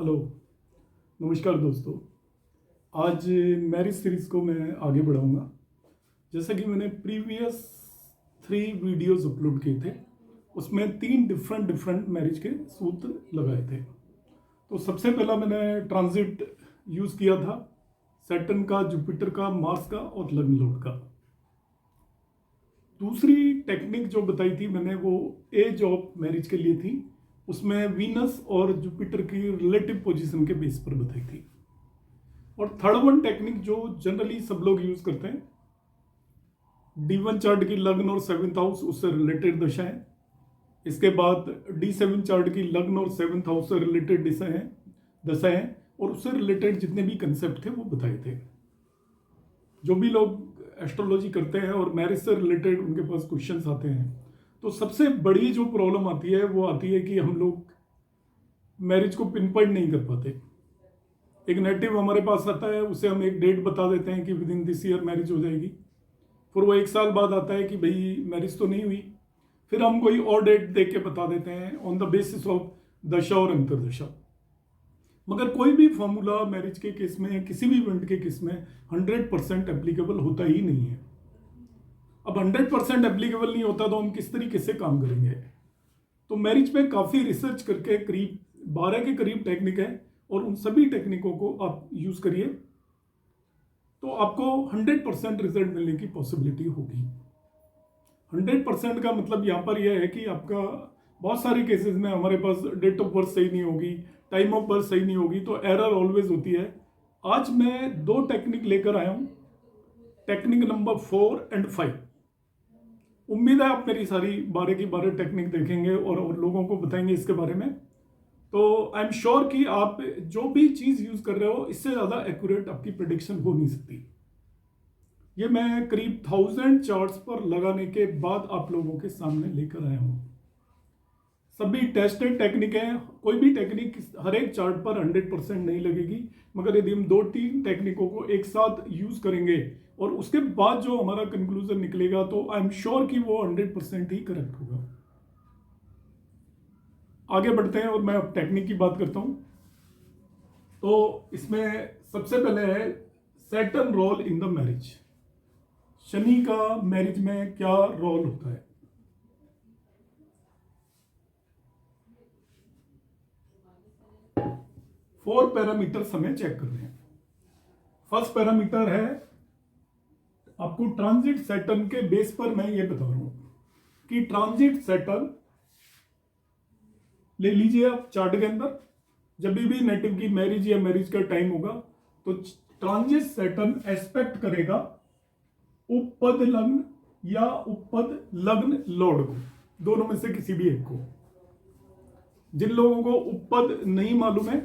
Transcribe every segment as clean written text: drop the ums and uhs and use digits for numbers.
Hello, नमस्कार दोस्तों। आज मैरिज सीरीज़ को मैं आगे बढ़ाऊंगा। जैसा कि मैंने प्रीवियस 3 वीडियोस अपलोड किए थे, उसमें 3 डिफरेंट मैरिज के सूत्र लगाए थे। तो सबसे पहला मैंने ट्रांजिट यूज़ किया था, सैटर्न का, जुपिटर का, मार्स का और लग्न लॉर्ड का। दूसरी टेक्निक जो बताई थी मैंने, वो एज ऑफ मैरिज के लिए थी। उसमें वीनस और जुपिटर की रिलेटिव पोजीशन के बेस पर बताई थी। और थर्ड वन टेक्निक जो जनरली सब लोग यूज करते हैं, D1 चार्ट की लग्न और 7th हाउस उससे रिलेटेड दशाएं, इसके बाद D7 चार्ट की लग्न और 7th हाउस से रिलेटेड दशाएं और उससे रिलेटेड जितने भी कंसेप्ट थे वो बताए थे। जो भी लोग एस्ट्रोलॉजी करते हैं और मैरिज से रिलेटेड उनके पास क्वेश्चंस आते हैं, तो सबसे बड़ी जो प्रॉब्लम आती है वो आती है कि हम लोग मैरिज को पिन पॉइंट नहीं कर पाते। एक नेटिव हमारे पास आता है, उसे हम एक डेट बता देते हैं कि with in this year marriage हो जाएगी। फिर वो 1 साल बाद आता है कि भाई मैरिज तो नहीं हुई। फिर हम कोई और डेट देख के बता देते हैं ऑन द बेसिस ऑफ दशा और अंतरदशा। मगर कोई भी फॉर्मूला मैरिज के केस में, किसी भी इवेंट के केस में 100% एप्लीकेबल होता ही नहीं है। अब 100% एप्लीकेबल नहीं होता तो हम किस तरीके से काम करेंगे? तो मैरिज पे काफ़ी रिसर्च करके करीब 12 के करीब टेक्निक है और उन सभी टेक्निकों को आप यूज़ करिए तो आपको 100% रिजल्ट मिलने की पॉसिबिलिटी होगी। 100% का मतलब यहाँ पर यह है कि आपका बहुत सारे केसेस में हमारे पास डेट ऑफ बर्थ सही नहीं होगी, टाइम ऑफ बर्थ सही नहीं होगी, तो एरर ऑलवेज होती है। आज मैं 2 टेक्निक लेकर आया हूँ, टेक्निक नंबर 4 और 5। उम्मीद है आप मेरी सारी 12 की 12 टेक्निक देखेंगे और लोगों को बताएंगे इसके बारे में। तो आई एम श्योर कि आप जो भी चीज़ यूज़ कर रहे हो, इससे ज़्यादा एक्यूरेट आपकी प्रेडिक्शन हो नहीं सकती। ये मैं करीब 1000 चार्ट्स पर लगाने के बाद आप लोगों के सामने लेकर आया हूँ। सभी टेस्टेड टेक्निक है, कोई भी टेक्निक हर एक चार्ट पर 100% नहीं लगेगी, मगर यदि हम 2-3 टेक्निकों को एक साथ यूज़ करेंगे और उसके बाद जो हमारा कंक्लूजन निकलेगा, तो आई एम श्योर कि वो 100% ही करेक्ट होगा। आगे बढ़ते हैं और मैं अब टेक्निक की बात करता हूं। तो इसमें सबसे पहले है Saturn role in the marriage. शनि का मैरिज में क्या रोल होता है? फोर पैरामीटर्स हमें चेक करने हैं। फर्स्ट पैरामीटर है, आपको ट्रांजिट सैटर्न के बेस पर मैं ये बता रहा हूं कि ट्रांजिट सैटर्न ले लीजिए आप चार्ट के अंदर। जब भी नेटिव की मैरिज या मैरिज का टाइम होगा तो ट्रांजिट सैटर्न एस्पेक्ट करेगा उपपद लग्न या उपपद लग्न लॉर्ड को, दोनों में से किसी भी एक को। जिन लोगों को उपपद नहीं मालूम है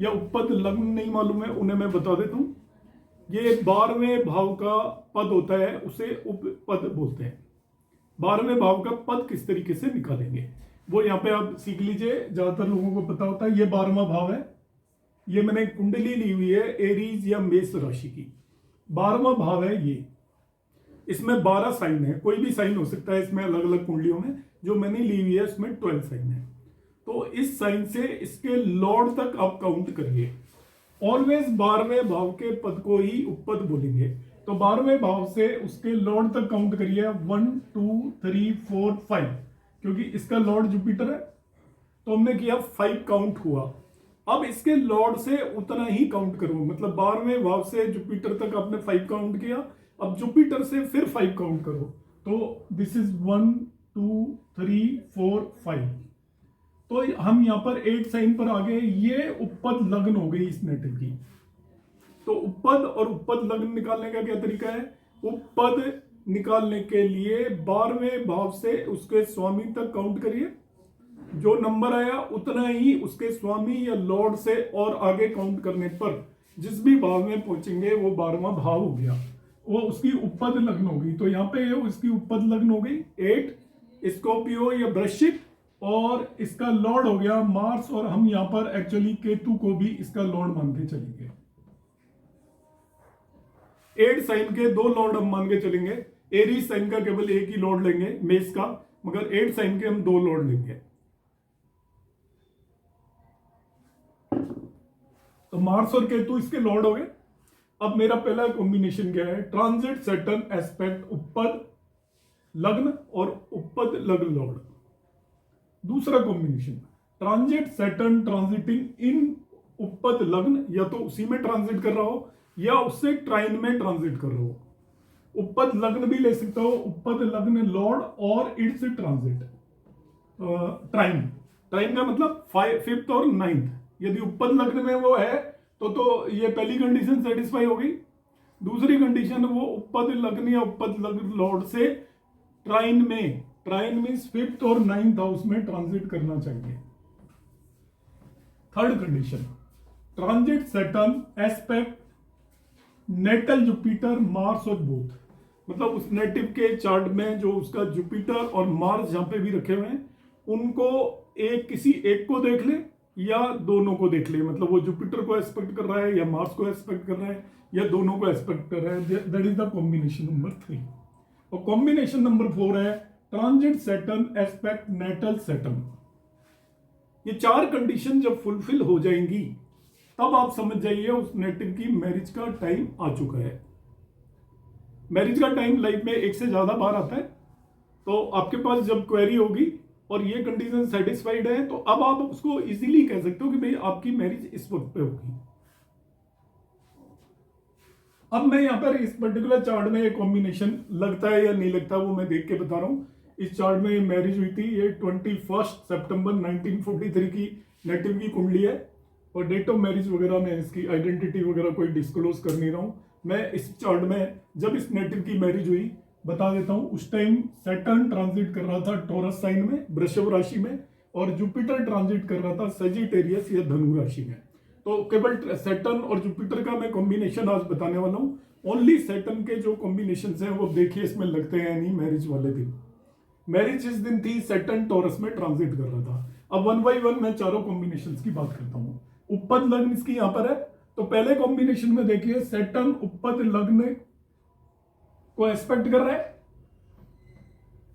या उपपद लग्न नहीं मालूम है, उन्हें मैं बता देता हूं। ये 12वें भाव का पद होता है, उसे उपपद बोलते हैं। 12वें भाव का पद किस तरीके से निकालेंगे वो यहाँ पे आप सीख लीजिए। ज्यादातर लोगों को पता होता है ये 12वां भाव है। ये मैंने कुंडली ली हुई है एरीज या मेष राशि की। 12वां भाव है ये। इसमें 12 साइन है, कोई भी साइन हो सकता है इसमें अलग अलग कुंडलियों में। जो मैंने ली हुई है उसमें 12 साइन है। तो इस साइन से इसके लॉर्ड तक आप काउंट करिए। ऑलवेज 12वें भाव के पद को ही उपपद बोलेंगे। तो 12वें भाव से उसके लॉर्ड तक काउंट करिए। 1 2 3 4 5, क्योंकि इसका लॉर्ड जुपिटर है तो हमने किया 5 काउंट हुआ। अब इसके लॉर्ड से उतना ही काउंट करो, मतलब 12वें भाव से जुपिटर तक आपने 5 काउंट किया। अब जुपिटर से फिर 5 काउंट करो, तो दिस इज 1 2 3 4 5। तो हम यहां पर 8 साइन पर आ गए। ये उपपद लग्न हो गई इस नेटिव की। तो उपपद और उपपद लग्न निकालने का क्या तरीका है? उपपद निकालने के लिए 12वें भाव से उसके स्वामी तक काउंट करिए। जो नंबर आया उतना ही उसके स्वामी या लॉर्ड से और आगे काउंट करने पर जिस भी भाव में पहुंचेंगे वो 12वां भाव हो गया, वो उसकी उपपद लग्न होगी। तो यहाँ पे उसकी उपपद लग्न हो गई 8, स्कॉर्पियो या वृश्चिक, और इसका लॉर्ड हो गया मार्स। और हम यहाँ पर एक्चुअली केतु को भी इसका लॉर्ड मान के चलेंगे। 8 साइन के 2 लॉर्ड हम मान के चलेंगे। एरीज साइन का केवल एक ही लॉर्ड लेंगे मेष का, मगर 8 साइन के हम 2 लॉर्ड लेंगे। तो मार्स और केतु इसके लॉर्ड हो गए। अब मेरा पहला कॉम्बिनेशन क्या है, ट्रांजिट सैटर्न एस्पेक्ट उपपद लग्न और उपपद लग्न लॉर्ड। दूसरा कॉम्बिनेशन ट्रांजिट सैटर्न ट्रांजिटिंग इन उपपद लग्न, या तो उसी में ट्रांजिट कर रहा हो या उससे ट्राइन में ट्रांजिट कर रहा हो। उपपद लग्न भी ले सकता हो, उपपद लग्न लॉर्ड और इट्स ट्रांजिट ट्राइन। ट्राइन का मतलब 5th और 9th। यदि उपपद लग्न में वो है तो ये पहली कंडीशन सेटिस्फाई हो गई। दूसरी कंडीशन वो उपपद लग्न या उपपद लग्न लॉर्ड से ट्राइन में, ट्राइन मींस 5th और 9th हाउस में ट्रांजिट करना चाहिए। Third condition transit Saturn aspect natal Jupiter Mars और बोथ, मतलब उस नेटिव के चार्ट में जो उसका जुपिटर और मार्स जहां पे भी रखे हुए हैं उनको किसी एक को देख ले या दोनों को देख ले। मतलब वो जुपिटर को एस्पेक्ट कर रहा है या मार्स को एस्पेक्ट कर रहा है या दोनों को एस्पेक्ट कर रहा है। That is the combination number 3। और कॉम्बिनेशन नंबर 4 है transit Saturn aspect natal Saturn. ये 4 कंडीशन जब फुलफिल हो जाएंगी तब आप समझ जाइए उस नेटिव की मैरिज का टाइम आ चुका है। मैरिज का टाइम लाइफ में एक से ज्यादा बार आता है, तो आपके पास जब क्वेरी होगी और ये कंडीशन सेटिस्फाइड है तो अब आप उसको इजीली कह सकते हो कि भाई आपकी मैरिज इस वक्त पे होगी। अब मैं यहां पर इस पर्टिकुलर चार्ट में ये कॉम्बिनेशन लगता है या नहीं लगता वो मैं देख के बता रहा हूं। इस चार्ट में मैरिज हुई थी, ये 21 सितंबर 1943 की नेटिव की कुंडली है और डेट ऑफ मैरिज वगैरह में इसकी आइडेंटिटी वगैरह कोई डिस्क्लोज कर नहीं रहा हूं। मैं इस चार्ट में जब इस नेटिव की मैरिज हुई बता देता हूं। उस टाइम सैटर्न ट्रांजिट कर रहा था टॉरस साइन में, वृषभ राशि में, और जुपिटर ट्रांजिट कर रहा था सजिटेरियस या धनु राशि में। तो केवल सैटर्न और जुपिटर का मैं कॉम्बिनेशन आज बताने वाला हूं। ओनली सैटर्न के जो कॉम्बिनेशन हैं वो देखिए इसमें लगते हैं नहीं मैरिज वाले दिन। मैरिज जिस दिन थी सैटर्न टॉरस में ट्रांजिट कर रहा था। अब 1 by 1 मैं चारों कॉम्बिनेशन की बात करता हूँ। उपपद लग्न इसकी यहां पर है, तो पहले कॉम्बिनेशन में देखिए सैटर्न उपपद लग्न को एस्पेक्ट कर रहा है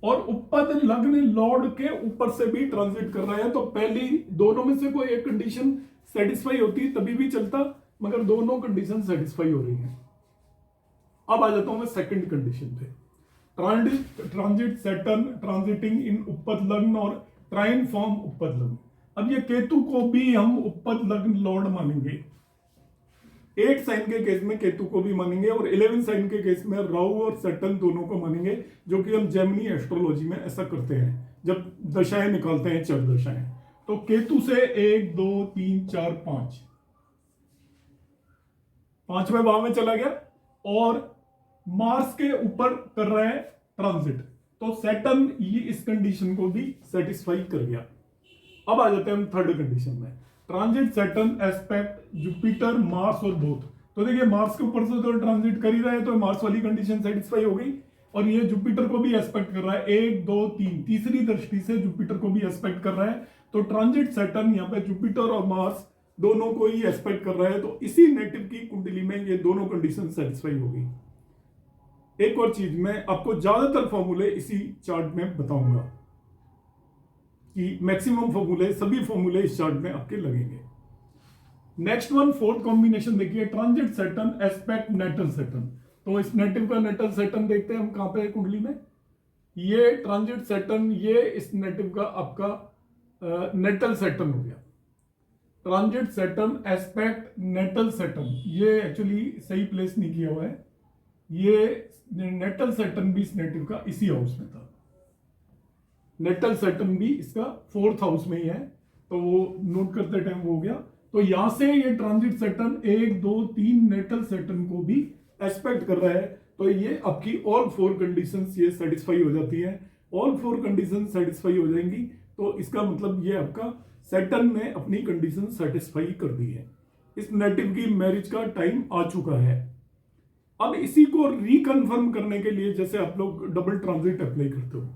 और उपपद लग्न लॉर्ड के ऊपर से भी ट्रांजिट कर रहा है। तो पहली दोनों में से कोई एक कंडीशन सेटिस्फाई होती तभी भी चलता, मगर दोनों कंडीशन सेटिस्फाई हो रही हैं। अब आ जाता हूं मैं सेकंड कंडीशन पे, ट्रांजिट सैटर्न ट्रांजिटिंग इन उपपद लग्न और ट्राइन फॉर्म उपपद लग्न। अब ये केतु को भी हम उपपद लग्न लॉर्ड मानेंगे। 8 साइन के केस में केतु को भी मानेंगे और 11 साइन के केस में राहु और सैटर्न दोनों को मानेंगे, जो कि हम जेमिनी एस्ट्रोलॉजी में ऐसा करते हैं जब दशाएं निकालते हैं, चर दशाएं। तो केतु से 1 2 3 4 5 5वें भाव में चला गया और मार्स के ऊपर कर रहा है ट्रांजिट, तो सैटर्न ये इस कंडीशन को भी सेटिस्फाई कर गया। अब आ जाते हैं हम थर्ड कंडीशन में, transit Saturn aspect Jupiter Mars और बोथ। तो देखिए मार्स के ऊपर से तो ट्रांजिट कर ही रहा है, तो मार्स वाली कंडीशन सेटिस्फाई हो गई और ये जुपिटर को भी एस्पेक्ट कर रहा है 1 2 3, तीसरी दृष्टि से जुपिटर को भी एस्पेक्ट कर रहा है। तो ट्रांजिट सैटर्न यहाँ पे जुपिटर और मार्स दोनों को ही एस्पेक्ट कर रहा है, तो इसी नेटिव की कुंडली में ये दोनों कंडीशन सेटिस्फाई हो गई। एक और चीज मैं आपको ज्यादातर फॉर्मूले इसी चार्ट में बताऊंगा कि मैक्सिमम फॉर्मूले, सभी फॉर्मूले इस चार्ट में आपके लगेंगे। नेक्स्ट वन फोर्थ कॉम्बिनेशन देखिए, transit Saturn aspect natal Saturn. तो इस नेटिव का नेटल सैटर्न देखते हैं हम कहां पे है कुंडली में। ये ट्रांजिट सैटर्न, ये इस नेटिव का आपका नेटल सैटर्न हो गया। Transit Saturn aspect natal Saturn, ये एक्चुअली सही प्लेस नहीं किया हुआ है। ये नेटल सैटर्न भी इस नेटिव का इसी हाउस में था। नेटल सैटर्न भी इसका 4th हाउस में ही है, तो वो नोट करते टाइम हो गया। तो यहां से ये ट्रांजिट सैटर्न 1 2 3 नेटल सैटर्न को भी एस्पेक्ट कर रहा है, तो ये आपकी ऑल 4 कंडीशंस ये सेटिस्फाई हो जाती है। ऑल 4 कंडीशन सेटिस्फाई हो जाएंगी तो इसका मतलब ये आपका सैटर्न ने अपनी कंडीशन सेटिस्फाई कर दी है। इस नेटिव की मैरिज का टाइम आ चुका है। अब इसी को रिकन्फर्म करने के लिए जैसे आप लोग डबल ट्रांजिट अप्लाई करते हो,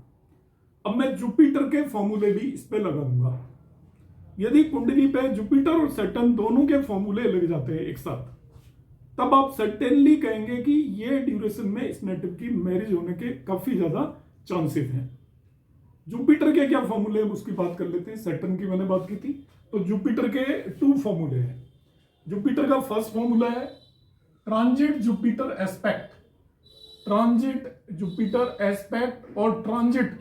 अब मैं जुपिटर के फॉर्मूले भी इस पे लगाऊंगा। यदि कुंडली पे जुपिटर और सैटर्न दोनों के फॉर्मूले लग जाते हैं एक साथ, तब आप सर्टेनली कहेंगे कि ये ड्यूरेशन में इस नेटिव की मैरिज होने के काफी ज्यादा चांसेस हैं। जुपिटर के क्या फॉर्मूले हैं उसकी बात कर लेते हैं। सैटर्न की मैंने बात की थी, तो जुपिटर के 2 फॉर्मूले हैं। जुपिटर का फर्स्ट फॉर्मूला है transit Jupiter aspect, transit Jupiter aspect और ट्रांजिट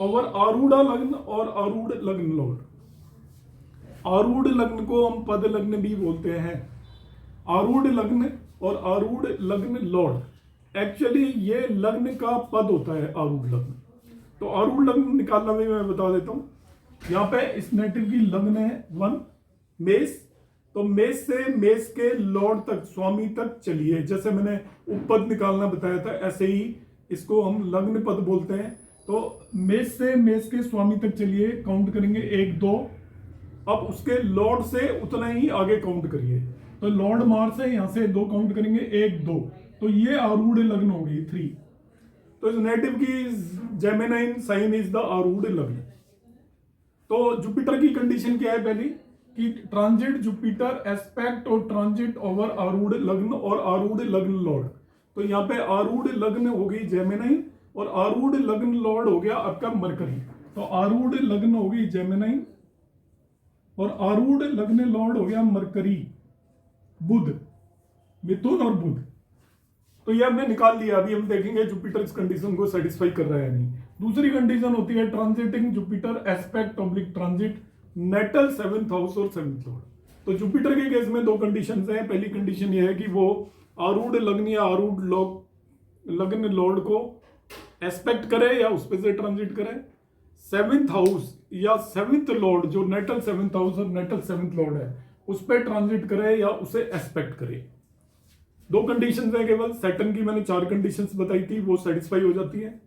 ओवर आरूढ़ा लग्न और आरूढ़ लग्न लॉर्ड। आरूढ़ लग्न को हम पद लग्न भी बोलते हैं, आरूढ़ लग्न और आरूढ़ लग्न लॉर्ड। एक्चुअली ये लग्न का पद होता है आरूढ़ लग्न। तो आरूढ़ लग्न निकालना भी मैं बता देता हूं। यहाँ पे इस नेटिव की लग्न है 1 मेष, तो मेष से मेष के लॉर्ड तक, स्वामी तक चलिए। जैसे मैंने उपपद निकालना बताया था, ऐसे ही इसको हम लग्न पद बोलते हैं। तो मेष से मेष के स्वामी तक चलिए, काउंट करेंगे 1 2। अब उसके लॉर्ड से उतना ही आगे काउंट करिए। तो लॉर्ड मार्स है, यहां से 2 काउंट करेंगे 1 2, तो ये आरूढ़ लग्न हो गई 3। तो इस नेटिव की जेमिनाइन साइन इज द आरूढ़ लग्न। तो जुपिटर की कंडीशन क्या है पहली कि ट्रांजिट जुपिटर एस्पेक्ट और ट्रांजिट ओवर आरूढ़ लग्न और आरूढ़ लग्न लॉर्ड। तो यहाँ पे आरूढ़ लग्न हो गई जेमिनाइन और आरूढ़ लग्न लॉर्ड हो गया आपका मरकरी। तो आरूढ़ लग्न हो गई जेमिनाइन और आरूढ़ लग्न लॉर्ड हो गया मरकरी, बुध, मिथुन और बुध। तो ये हमने निकाल लिया। अभी हम देखेंगे जुपिटर इस कंडीशन को सेटिस्फाई कर रहा है नहीं। दूसरी कंडीशन होती है transiting Jupiter aspect oblique transit natal 7th house और 7th लॉर्ड। तो जुपिटर के केस में 2 कंडीशंस हैं। पहली कंडीशन ये है कि वो आरूढ़ लग्न या आरूढ़ लग्न लॉर्ड को एस्पेक्ट करे या उस पे से ट्रांजिट करे। 7th हाउस या 7th लॉर्ड जो नेटल 7th हाउस और नेटल 7th लॉर्ड है उस पे ट्रांजिट करे या उसे एस्पेक्ट करे। 2 कंडीशंस हैं केवल। सैटर्न की मैंने 4 कंडीशंस बताई थी, वो सेटिस्फाई हो जाती है।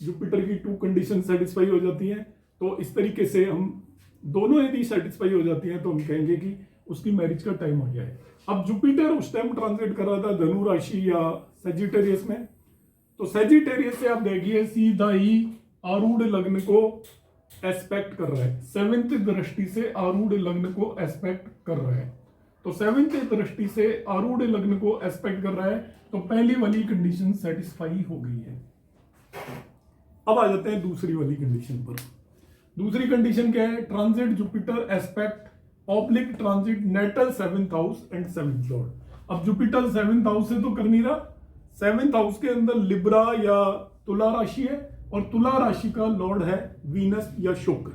जुपिटर की 2 कंडीशन सेटिस्फाई हो जाती हैं। तो इस तरीके से हम दोनों यदि सेटिस्फाई हो जाती हैं तो हम कहेंगे कि उसकी मैरिज का टाइम आ गया है। अब जुपिटर उस टाइम ट्रांजिट कर रहा था धनु राशि या सेजिटेरियस में। तो सेजिटेरियस से आप देखिए सीधा ही आरूढ़ लग्न को एस्पेक्ट कर रहा है। 7th दृष्टि से आरूढ़ लग्न को एस्पेक्ट कर रहा है। तो 7th दृष्टि से आरूढ़ लग्न को एस्पेक्ट कर रहा है। तो पहली वाली कंडीशन सेटिस्फाई हो गई है। अब आ जाते हैं दूसरी वाली कंडीशन पर। दूसरी कंडीशन क्या है? Transit Jupiter aspect oblique transit natal 7th house and 7th lord. अब जुपिटर 7th हाउस से तो कर नहीं रहा। 7th हाउस के अंदर लिब्रा या तुला राशि है और तुला राशि का लॉर्ड है वीनस या शुक्र।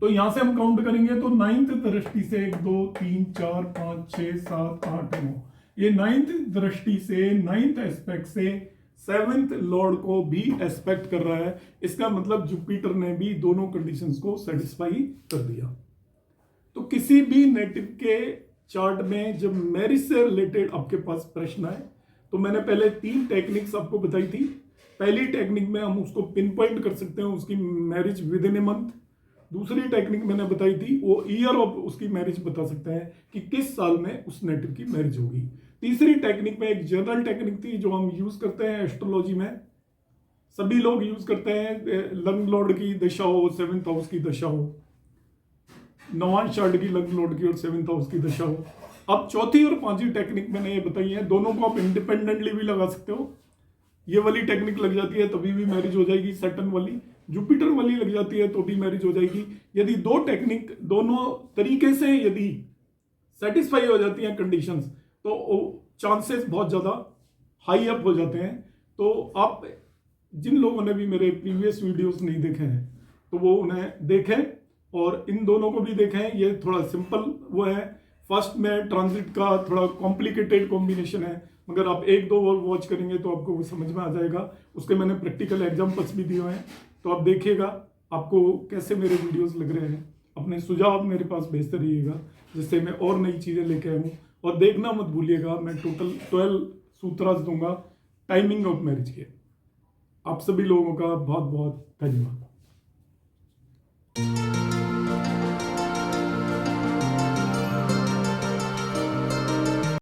तो यहां से हम काउंट करेंगे तो 9th दृष्टि से 1 2 3 4 5 6 7 8 9, ये 9th दृष्टि से 9th एस्पेक्ट से 7th लॉर्ड को भी एस्पेक्ट कर रहा है। इसका मतलब जुपिटर ने भी दोनों कंडीशंस को सेटिस्फाई कर दिया। तो किसी भी नेटिव के चार्ट में जब मैरिज से रिलेटेड आपके पास प्रश्न आए तो मैंने पहले 3 टेक्निक्स आपको बताई थी। पहली टेक्निक में हम उसको पिन पॉइंट कर सकते हैं उसकी marriage with in a month. दूसरी टेक्निक मैंने बताई थी वो ईयर ऑफ उसकी मैरिज बता सकते हैं कि किस साल में उस नेटिव की मैरिज होगी। तीसरी टेक्निक में एक जनरल टेक्निक थी जो हम यूज करते हैं एस्ट्रोलॉजी में, सभी लोग यूज करते हैं। लग्न लॉर्ड की दशा हो, 7th हाउस की दशा हो, नवांश चार्ट की लग्न लॉर्ड की और 7th हाउस की दशा हो। अब चौथी और 5वीं टेक्निक मैंने ये बताई है, दोनों को आप इंडिपेंडेंटली भी लगा सकते हो। ये वाली टेक्निक लग जाती है तभी भी मैरिज हो जाएगी, सैटर्न वाली। जुपिटर वाली लग जाती है तो भी मैरिज हो जाएगी। यदि 2 टेक्निक दोनों तरीके से यदि सेटिस्फाई हो जाती हैं कंडीशंस तो चांसेस बहुत ज़्यादा हाई अप हो जाते हैं। तो आप जिन लोगों ने भी मेरे प्रीवियस वीडियोस नहीं देखे हैं तो वो उन्हें देखें और इन दोनों को भी देखें। ये थोड़ा सिंपल वो है। फर्स्ट में ट्रांजिट का थोड़ा कॉम्प्लिकेटेड कॉम्बिनेशन है, मगर आप 1-2 और वॉच करेंगे तो आपको वो समझ में आ जाएगा। उसके मैंने प्रैक्टिकल एग्जाम्पल्स भी दिए हुए हैं, तो आप देखिएगा आपको कैसे मेरे वीडियोस लग रहे हैं। अपने सुझाव मेरे पास भेजते रहिएगा जिससे मैं और नई चीज़ें लेके आऊँ। और देखना मत भूलिएगा, मैं टोटल 12 सूत्रास दूंगा टाइमिंग ऑफ मैरिज के। आप सभी लोगों का बहुत बहुत धन्यवाद।